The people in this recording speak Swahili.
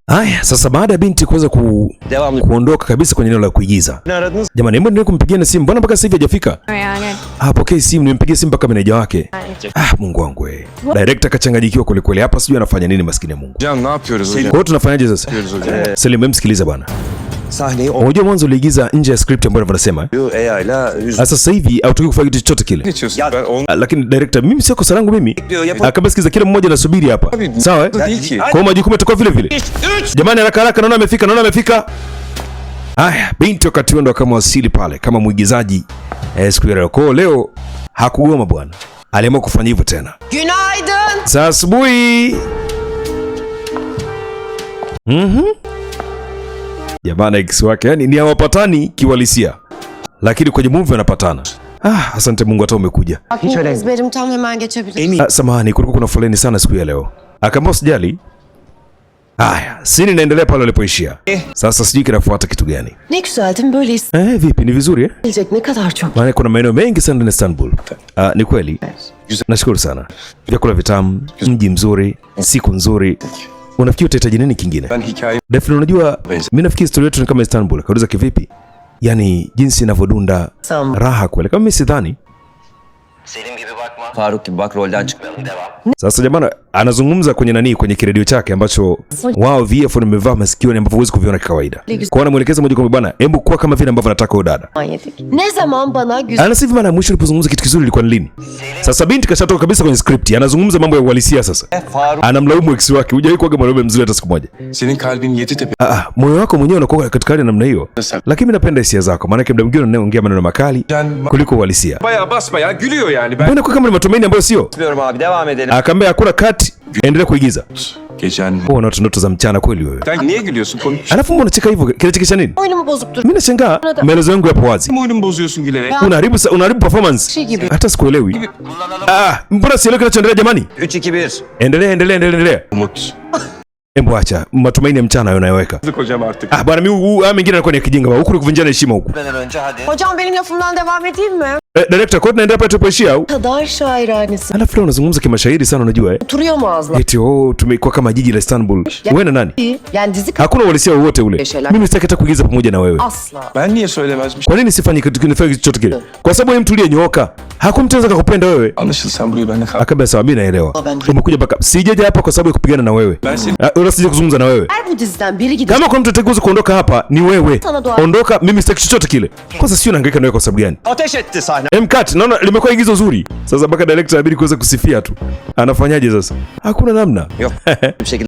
Haya, sasa baada ya binti kuweza kuondoka kabisa kwenye eneo la kuigiza. Jamani, hebu ndio kumpigia simu. Mbona mpaka sasa hivi hajafika? Pokea simu, nimempigia simu mpaka meneja wake. Mungu wangu wewe. Director kachanganyikiwa kule kule. Hapa sijui anafanya nini maskini ya Mungu. Can, ne yapıyoruz hocam? Kwa hiyo tunafanyaje sasa? Selim, msikiliza bwana. Sahneyi unajua mwanzo uliigiza nje ya script ambayo wanasema. Sasa hivi hautaki kufanya kitu chochote kile. Lakini director, mimi sio kosa langu mimi. Akaba sikiza, kila mmoja anasubiri hapa. Sawa kwa majukumu yatakuwa vile vile. Jamani, haraka haraka, naona amefika. Haya, binti wakati ndo kama wasili pale kama mwigizaji siku ya leo. Kwa leo hakugoma bwana. Aliamua kufanya hivyo tena. Günaydın. Saa asubuhi. Jamani, ex wake yani ni hawapatani kiwalisia, lakini kwenye movie wanapatana. Asante Mungu hata umekuja. Ezberim tam, hemen geçebiliriz. Samahani, kulikuwa kuna foleni sana siku ya leo. Akaambia usijali. Haya, sini naendelea pale walipoishia. Sasa sijui kinafuata kitu gani. Ne güzel değil mi böyle? Vipi, ni vizuri eh? Gelecek ne kadar çok. Maana kuna maeneo mengi sana ndani Istanbul. Ni kweli. Nashukuru sana. Vyakula vitamu, mji mzuri, siku nzuri. Unafikiri utahitaji nini kingine? Definitely, unajua mimi nafikiri historia yetu ni kama Istanbul. Kauliza kivipi? Yaani jinsi inavyodunda raha kweli. Kama mimi sidhani. Selim gibi bakma. Faruk gibi bak, rolden çıkmayalım, devam. Sasa jamani, anazungumza kwenye kiredio chake ambacho wao VF wamevaa masikioni ambavyo huwezi kuviona kawaida. Kwa anamuelekeza moja kwa moja, bwana, hebu kuwa kama vile ambavyo nataka huyo dada. Ne zaman bana güzel. Anasema mara mwisho ulipozungumza kitu kizuri ilikuwa ni lini? Sasa binti kashatoka kabisa kwenye script, anazungumza mambo ya uhalisia sasa. Anamlaumu ex wake, hujawahi kuwa mwanaume mzuri hata siku moja. Senin kalbin yedi tepe. Moyo wako mwenyewe unakuwa katika hali namna hiyo. Lakini mimi napenda hisia zako, maana muda mwingine unaongea maneno makali kuliko uhalisia. Bayağı basbayağı gülüyor yani. Mbona kwa kama ni matumaini ambayo sio? Biliyorum abi, devam edelim. Akamwambia hakuna cut, endelea kuigiza. Geçen. Una ndoto za mchana kweli wewe. Sen niye gülüyorsun? Konuş. Alafu mbona unacheka hivyo? Kinachekesha nini? Oyunumu bozuk dur. Mimi nashangaa, maelezo yangu yapo wazi. Oyunumu bozuyorsun gülerek. Unaharibu performance. Hata sikuelewi. Mbona sielewi kinachoendelea jamani? 3-2-1. Endelea. Umut. Embo acha matumaini ya mchana unayoweka. Hocam artık. Bwana mimi mengine anakuwa ni kijinga huku, ni kuvunjana heshima huku. Önce hadi. Hocam benim lafımdan devam edeyim mi? Director, kwa naendelea pale tulipoishia au? Kadar şairanesi. Alafu leo unazungumza kimashairi sana unajua eh? Oturuyor mu ağzına? Eti tumekuwa kama jiji la Istanbul. Wewe na nani? Yani dizi Hakuna uhalisia wowote ule. Mimi sitaki hata kuigiza pamoja na wewe. asla. Ben niye söylemezmiş? Kwa nini sifanye kitu chochote kile? Kwa sababu wewe mtu uliyonyooka. Hakumtenza kukupenda wewe. Anlaşıldı, sen burayı benimle kal. Akaba sawa, mimi naelewa. Umekuja mpaka sijaje hapa kwa sababu ya kupigana na wewe. Wala sije kuzungumza na wewe. Her bu diziden biri gider. Kama kuna mtu atakuza kuondoka hapa ni wewe. Ondoka, mimi sitaki chochote kile. Kwanza sio nahangaika na wewe kwa sababu gani? Ateş etti sahne. Cut, naona limekuwa igizo zuri. Sasa mpaka director inabidi kuweza kusifia tu. Anafanyaje sasa? Hakuna namna. Yok. Bir şekilde